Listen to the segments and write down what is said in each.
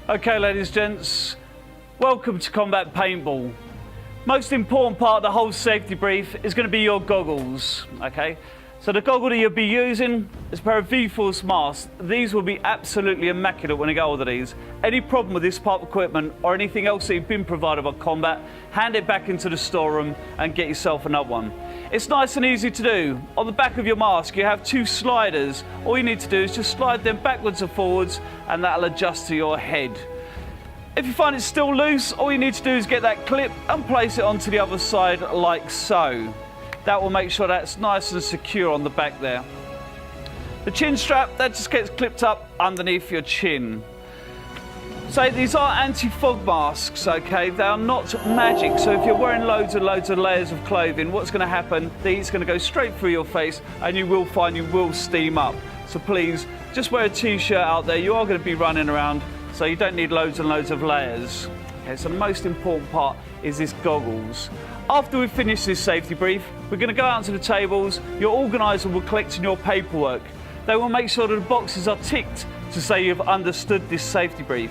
Okay, ladies and gents, welcome to Combat Paintball. Most important part of the whole safety brief is going to be your goggles, okay? So the goggle that you'll be using is a pair of V-Force masks. These will be absolutely immaculate when you get hold of these. Any problem with this part of equipment or anything else that you've been provided by Combat, hand it back into the storeroom and get yourself another one. It's nice and easy to do. On the back of your mask, you have two sliders. All you need to do is just slide them backwards and forwards, and that'll adjust to your head. If you find it still loose, all you need to do is get that clip and place it onto the other side like so. That will make sure that's nice and secure on the back there. The chin strap, that just gets clipped up underneath your chin. So these are anti-fog masks, okay? They are not magic. So if you're wearing loads and loads of layers of clothing, what's going to happen? It's going to go straight through your face and you will find you will steam up. So please, just wear a t-shirt out there. You are going to be running around, so you don't need loads and loads of layers. Okay, so the most important part is this goggles. After we finish this safety brief, we're going to go out to the tables. Your organiser will collect your paperwork. They will make sure that the boxes are ticked to say you've understood this safety brief.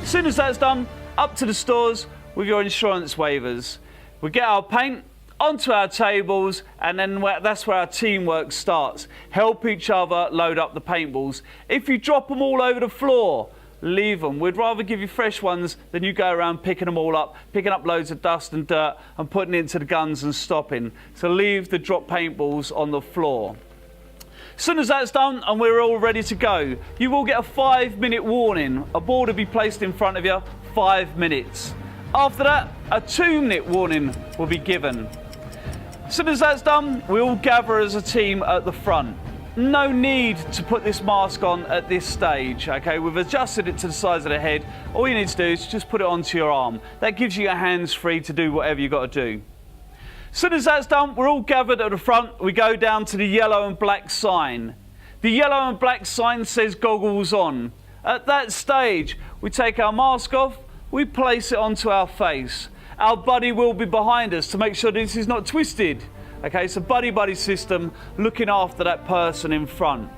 As soon as that's done, up to the stores with your insurance waivers. We get our paint onto our tables, and then that's where our teamwork starts. Help each other load up the paintballs. If you drop them all over the floor, leave them. We'd rather give you fresh ones than you go around picking them all up, picking up loads of dust and dirt and putting it into the guns and stopping. So leave the drop paintballs on the floor. As soon as that's done and we're all ready to go, you will get a 5-minute warning. A board will be placed in front of you, 5 minutes. After that, a 2-minute warning will be given. As soon as that's done, we all gather as a team at the front. No need to put this mask on at this stage, okay? We've adjusted it to the size of the head. All you need to do is just put it onto your arm. That gives you your hands free to do whatever you've got to do. As soon as that's done, we're all gathered at the front. We go down to the yellow and black sign. The yellow and black sign says goggles on. At that stage, we take our mask off, we place it onto our face. Our buddy will be behind us to make sure this is not twisted. Okay, so buddy-buddy system, looking after that person in front.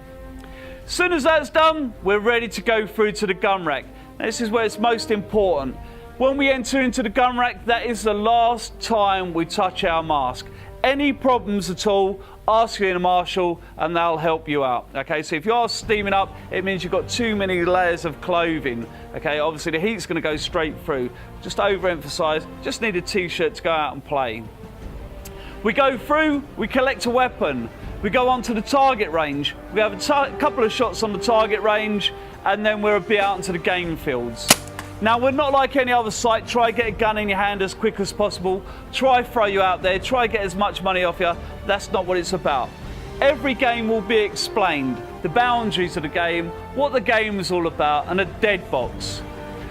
As soon as that's done, we're ready to go through to the gun rack. Now, this is where it's most important. When we enter into the gun rack, that is the last time we touch our mask. Any problems at all, ask your marshal and they'll help you out. Okay, so if you are steaming up, it means you've got too many layers of clothing. Okay, obviously the heat's going to go straight through. Just overemphasize, just need a t-shirt to go out and play. We go through, we collect a weapon, we go on to the target range, we have a couple of shots on the target range, and then we'll be out into the game fields. Now, we're not like any other site. Try get a gun in your hand as quick as possible, try throw you out there, try get as much money off you. That's not what it's about. Every game will be explained, the boundaries of the game, what the game is all about, and a dead box.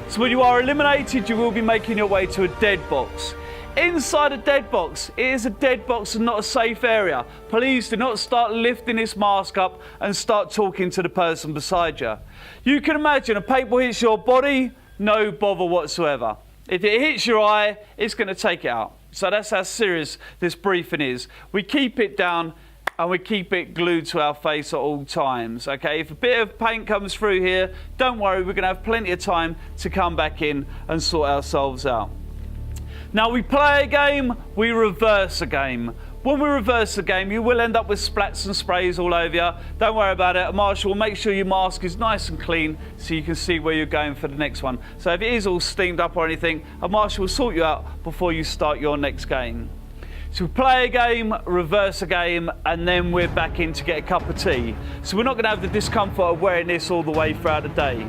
So when you are eliminated, you will be making your way to a dead box. Inside a dead box, it is a dead box and not a safe area. Please do not start lifting this mask up and start talking to the person beside you. You can imagine a paintball hits your body, no bother whatsoever. If it hits your eye, it's going to take it out. So that's how serious this briefing is. We keep it down and we keep it glued to our face at all times. Okay, if a bit of paint comes through here, don't worry, we're going to have plenty of time to come back in and sort ourselves out. Now, we play a game, we reverse a game. When we reverse the game, you will end up with splats and sprays all over you. Don't worry about it. A marshal will make sure your mask is nice and clean so you can see where you're going for the next one. So if it is all steamed up or anything, a marshal will sort you out before you start your next game. So we play a game, reverse a game, and then we're back in to get a cup of tea. So we're not going to have the discomfort of wearing this all the way throughout the day.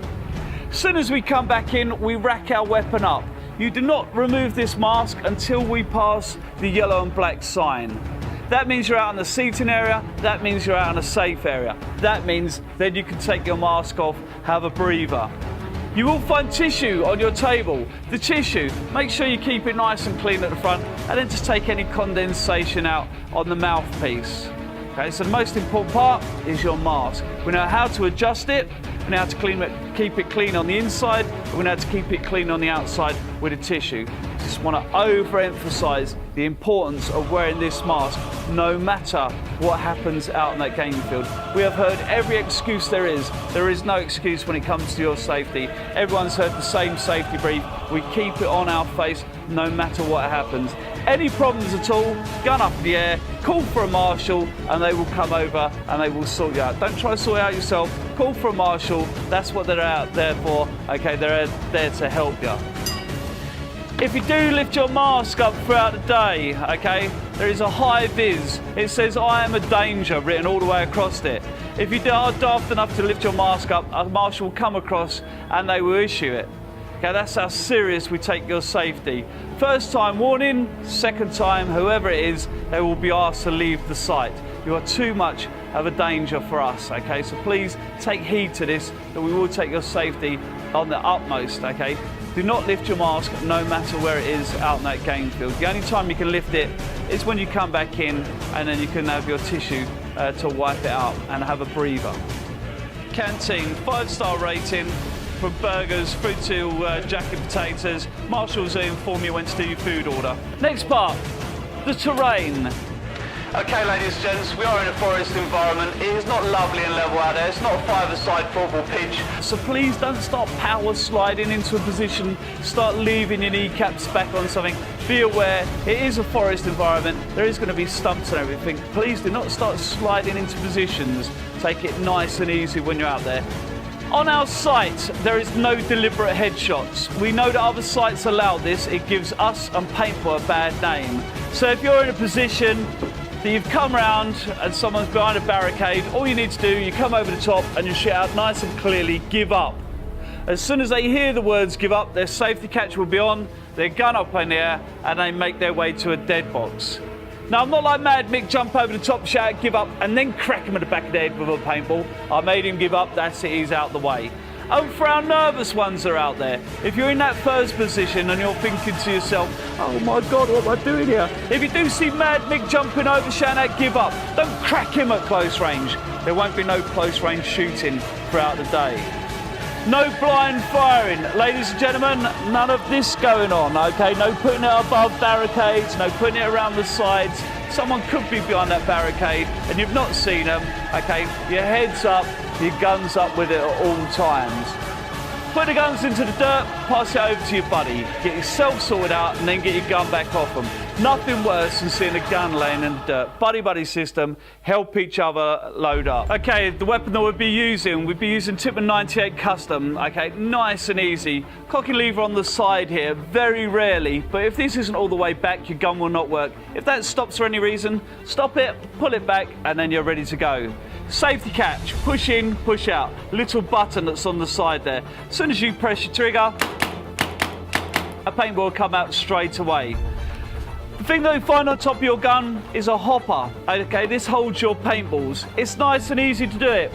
As soon as we come back in, we rack our weapon up. You do not remove this mask until we pass the yellow and black sign. That means you're out in the seating area. That means you're out in a safe area. That means then you can take your mask off, have a breather. You will find tissue on your table. The tissue, make sure you keep it nice and clean at the front, and then just take any condensation out on the mouthpiece. Okay, so the most important part is your mask. We know how to adjust it, We know how to keep it clean on the inside, and we know how to keep it clean on the outside with a tissue. Just want to overemphasise the importance of wearing this mask no matter what happens out in that game field. We have heard every excuse there is. There is no excuse when it comes to your safety. Everyone's heard the same safety brief. We keep it on our face no matter what happens. Any problems at all, gun up in the air, call for a marshal, and they will come over and they will sort you out. Don't try to sort it out yourself. Call for a marshal. That's what they're out there for. Okay, they're there to help you. If you do lift your mask up throughout the day, okay, there is a high vis. It says "I am a danger" written all the way across it. If you are daft enough to lift your mask up, a marshal will come across and they will issue it. Okay, that's how serious we take your safety. First time warning, second time, whoever it is, they will be asked to leave the site. You are too much of a danger for us, okay? So please take heed to this, that we will take your safety on the utmost, okay? Do not lift your mask no matter where it is out in that game field. The only time you can lift it is when you come back in, and then you can have your tissue to wipe it out and have a breather. Canteen, 5-star rating. From burgers through to jacket potatoes. Marshals will inform you when to do your food order. Next part, the terrain. Okay, ladies and gents, we are in a forest environment. It is not lovely and level out there. It's not a five-a-side football pitch. So please don't start power sliding into a position, start leaving your kneecaps back on something. Be aware, it is a forest environment. There is going to be stumps and everything. Please do not start sliding into positions. Take it nice and easy when you're out there. On our site, there is no deliberate headshots. We know that other sites allow this. It gives us and paintball a bad name. So if you're in a position that you've come round and someone's behind a barricade, all you need to do, you come over the top and you shout out nice and clearly, "Give up." As soon as they hear the words "give up," their safety catch will be on, their gun up in the air, and they make their way to a dead box. Now, I'm not like Mad Mick, jump over the top, shout, "Give up," and then crack him in the back of the head with a paintball. I made him give up, that's it, he's out the way. And for our nervous ones that are out there, if you're in that first position and you're thinking to yourself, "Oh my God, what am I doing here?" If you do see Mad Mick jumping over, shouting out "Give up," don't crack him at close range. There won't be no close range shooting throughout the day. No blind firing. Ladies and gentlemen, none of this going on, okay? No putting it above barricades, no putting it around the sides. Someone could be behind that barricade and you've not seen them, okay? Your head's up, your gun's up with it at all times. Put the guns into the dirt, pass it over to your buddy. Get yourself sorted out and then get your gun back off them. Nothing worse than seeing a gun laying in the dirt. Buddy system, help each other load up. Okay, the weapon that we'd be using Tippmann 98 Custom, okay, nice and easy. Cocky lever on the side here, very rarely, but if this isn't all the way back, your gun will not work. If that stops for any reason, stop it, pull it back, and then you're ready to go. Safety catch, push in, push out. Little button that's on the side there. As soon as you press your trigger, a paintball will come out straight away. The thing that you find on top of your gun is a hopper. Okay, this holds your paintballs. It's nice and easy to do it.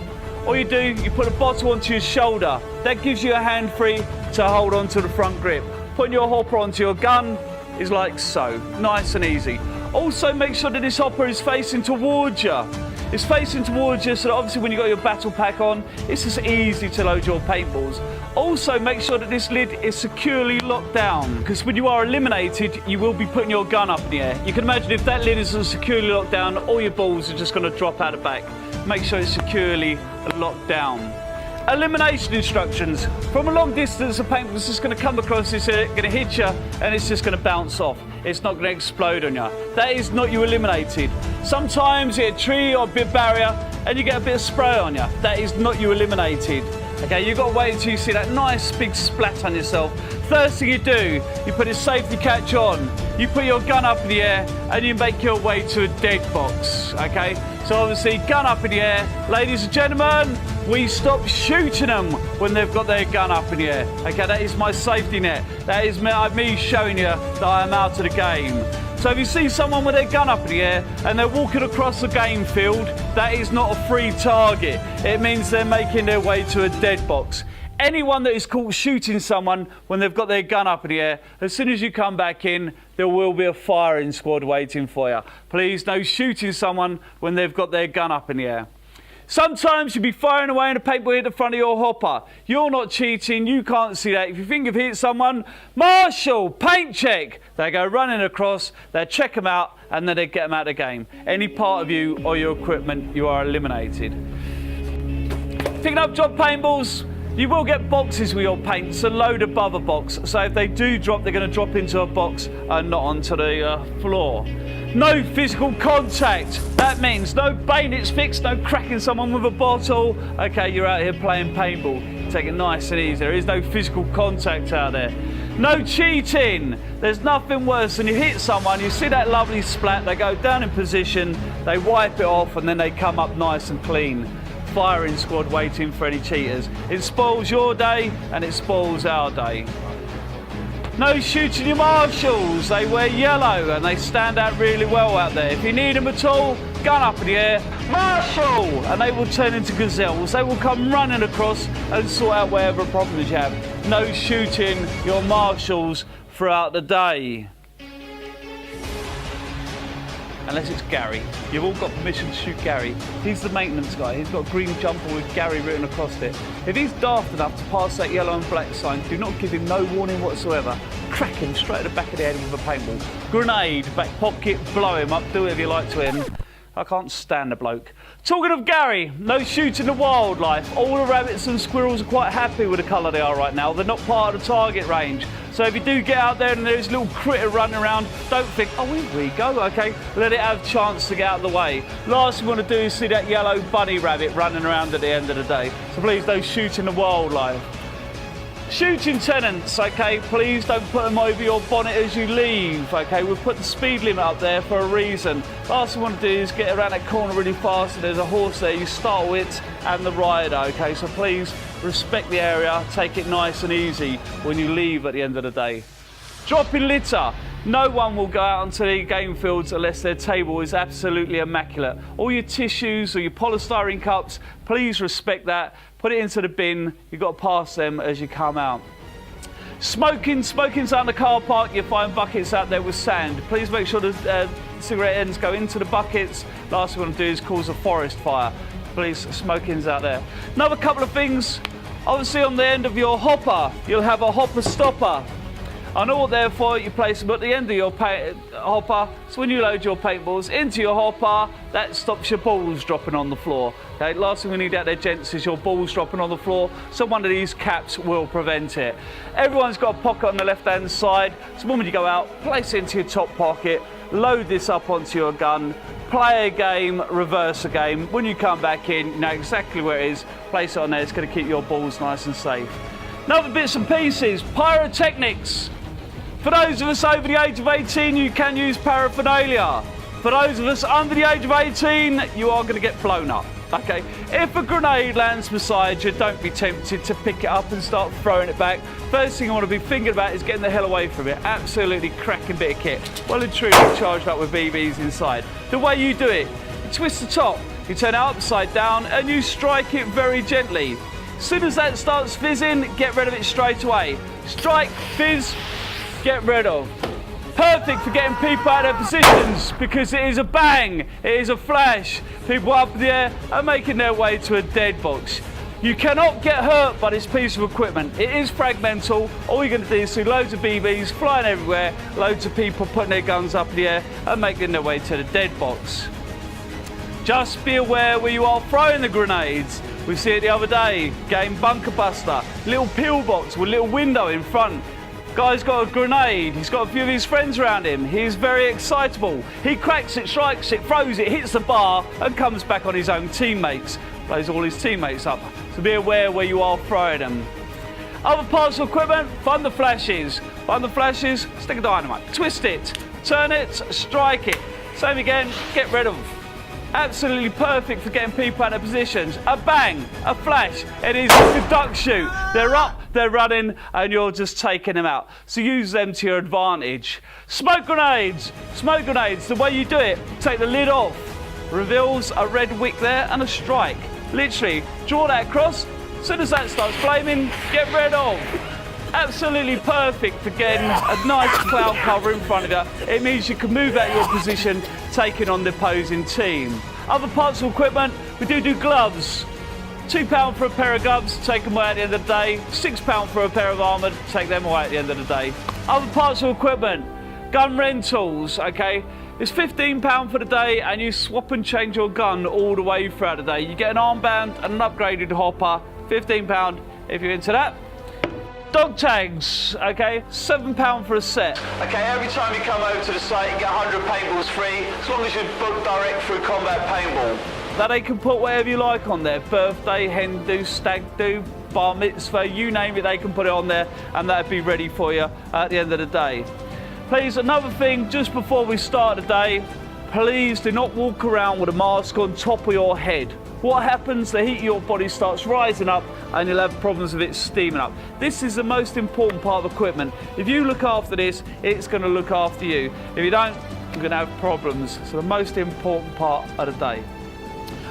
All you do, you put a bottle onto your shoulder. That gives you a hand free to hold onto the front grip. Putting your hopper onto your gun is like so, nice and easy. Also make sure that this hopper is facing towards you. It's facing towards you, so that obviously when you've got your battle pack on, it's just easy to load your paintballs. Also make sure that this lid is securely locked down, because when you are eliminated, you will be putting your gun up in the air. You can imagine if that lid isn't securely locked down, all your balls are just going to drop out the back. Make sure it's securely locked down. Elimination instructions. From a long distance, a paintball's just going to come across this here, going to hit you, and it's just going to bounce off. It's not going to explode on you. That is not you eliminated. Sometimes you hit a tree or a bit barrier, and you get a bit of spray on you. That is not you eliminated. Okay, you've got to wait until you see that nice big splat on yourself. First thing you do, you put a safety catch on, you put your gun up in the air, and you make your way to a dead box, okay? So obviously, gun up in the air. Ladies and gentlemen, we stop shooting them when they've got their gun up in the air. Okay, that is my safety net. That is me showing you that I am out of the game. So if you see someone with their gun up in the air and they're walking across the game field, that is not a free target. It means they're making their way to a dead box. Anyone that is caught shooting someone when they've got their gun up in the air, as soon as you come back in, there will be a firing squad waiting for you. Please, no shooting someone when they've got their gun up in the air. Sometimes you'll be firing away and a paintball hit the front of your hopper. You're not cheating, you can't see that. If you think you've hit someone, marshal, paint check. They go running across, they check them out, and then they get them out of the game. Any part of you or your equipment, you are eliminated. Picking up drop paintballs, you will get boxes with your paints, a load above a box. So if they do drop, they're going to drop into a box and not onto the floor. No physical contact. That means no bayonets fixed, no cracking someone with a bottle. Okay, you're out here playing paintball. Take it nice and easy. There is no physical contact out there. No cheating. There's nothing worse than you hit someone, you see that lovely splat, they go down in position, they wipe it off, and then they come up nice and clean. Firing squad waiting for any cheaters. It spoils your day and it spoils our day. No shooting your marshals. They wear yellow and they stand out really well out there. If you need them at all, gun up in the air, marshal, and they will turn into gazelles. They will come running across and sort out whatever problems you have. No shooting your marshals throughout the day. Unless it's Gary. You've all got permission to shoot Gary. He's the maintenance guy. He's got a green jumper with Gary written across it. If he's daft enough to pass that yellow and black sign, do not give him no warning whatsoever. Crack him straight at the back of the head with a paintball. Grenade, back pocket, blow him up, do whatever you like to him. I can't stand the bloke. Talking of Gary, no shooting the wildlife. All the rabbits and squirrels are quite happy with the colour they are right now. They're not part of the target range. So if you do get out there and there's a little critter running around, don't think, oh, here we go, okay. Let it have a chance to get out of the way. Last thing you want to do is see that yellow bunny rabbit running around at the end of the day. So please, no shooting the wildlife. Shooting tenants, okay, please don't put them over your bonnet as you leave, okay. We've put the speed limit up there for a reason. Last thing you want to do is get around that corner really fast and there's a horse there, you startle it and the rider, okay. So please respect the area, take it nice and easy when you leave at the end of the day. Dropping litter. No one will go out onto the game fields unless their table is absolutely immaculate. All your tissues or your polystyrene cups, please respect that. Put it into the bin. You've got to pass them as you come out. Smoking's out in the car park. You'll find buckets out there with sand. Please make sure the cigarette ends go into the buckets. Last thing we want to do is cause a forest fire. Please, smoking's out there. Another couple of things. Obviously on the end of your hopper, you'll have a hopper stopper. I know what they're for, you place them at the end of your hopper, so when you load your paintballs into your hopper, that stops your balls dropping on the floor. Okay, last thing we need out there, gents, is your balls dropping on the floor, so one of these caps will prevent it. Everyone's got a pocket on the left-hand side, so when you go out, place it into your top pocket, load this up onto your gun, play a game, reverse a game. When you come back in, you know exactly where it is, place it on there, it's going to keep your balls nice and safe. Another bits and pieces, Pyrotechnics. For those of us over the age of 18, you can use paraphernalia. For those of us under the age of 18, you are going to get blown up. Okay, if a grenade lands beside you, don't be tempted to pick it up and start throwing it back. First thing I want to be thinking about is getting the hell away from it. Absolutely cracking bit of kit. Well and truly charged up with BBs inside. The way you do it, you twist the top, you turn it upside down and you strike it very gently. As soon as that starts fizzing, get rid of it straight away. Strike, fizz, get rid of. Perfect for getting people out of their positions because it is a bang, it is a flash. People up in the air are making their way to a dead box. You cannot get hurt by this piece of equipment. It is fragmental. All you're going to do is see loads of BBs flying everywhere, loads of people putting their guns up in the air and making their way to the dead box. Just be aware where you are throwing the grenades. We see it the other day, game bunker buster, little pillbox with a little window in front. Guy's got a grenade, he's got a few of his friends around him, he's very excitable. He cracks it, strikes it, throws it, hits the bar and comes back on his own teammates. Blows all his teammates up. So be aware where you are throwing them. Other parts of equipment, find the flashes. Find the flashes, stick a dynamite, twist it, turn it, strike it. Same again, get rid of. Absolutely perfect for getting people out of positions. A bang, a flash, it is like a duck shoot. They're up, they're running, and you're just taking them out. So use them to your advantage. Smoke grenades, the way you do it, take the lid off, reveals a red wick there and a strike. Literally, draw that across, as soon as that starts flaming, get rid of. Absolutely perfect for getting a nice cloud cover in front of you. It means you can move out your position, taking on the opposing team. Other parts of equipment, We do gloves. £2 for a pair of gloves, take them away at the end of the day. £6 for a pair of armour, take them away at the end of the day. Other parts of equipment, gun rentals, okay? It's £15 for the day and you swap and change your gun all the way throughout the day. You get an armband and an upgraded hopper, £15 if you're into that. Dog tags, okay, £7 for a set. Okay, every time you come over to the site you get 100 paintballs free, as long as you book direct through Combat Paintball. Now they can put whatever you like on there, birthday, hen do, stag do, bar mitzvah, you name it, they can put it on there and that'll be ready for you at the end of the day. Please, another thing, just before we start the day, please do not walk around with a mask on top of your head. What happens, the heat of your body starts rising up and you'll have problems with it steaming up. This is the most important part of equipment. If you look after this, it's going to look after you. If you don't, you're going to have problems. So the most important part of the day.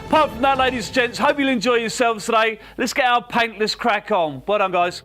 Apart from that, ladies and gents, hope you'll enjoy yourselves today. Let's get our paint, let's crack on. Well done, guys.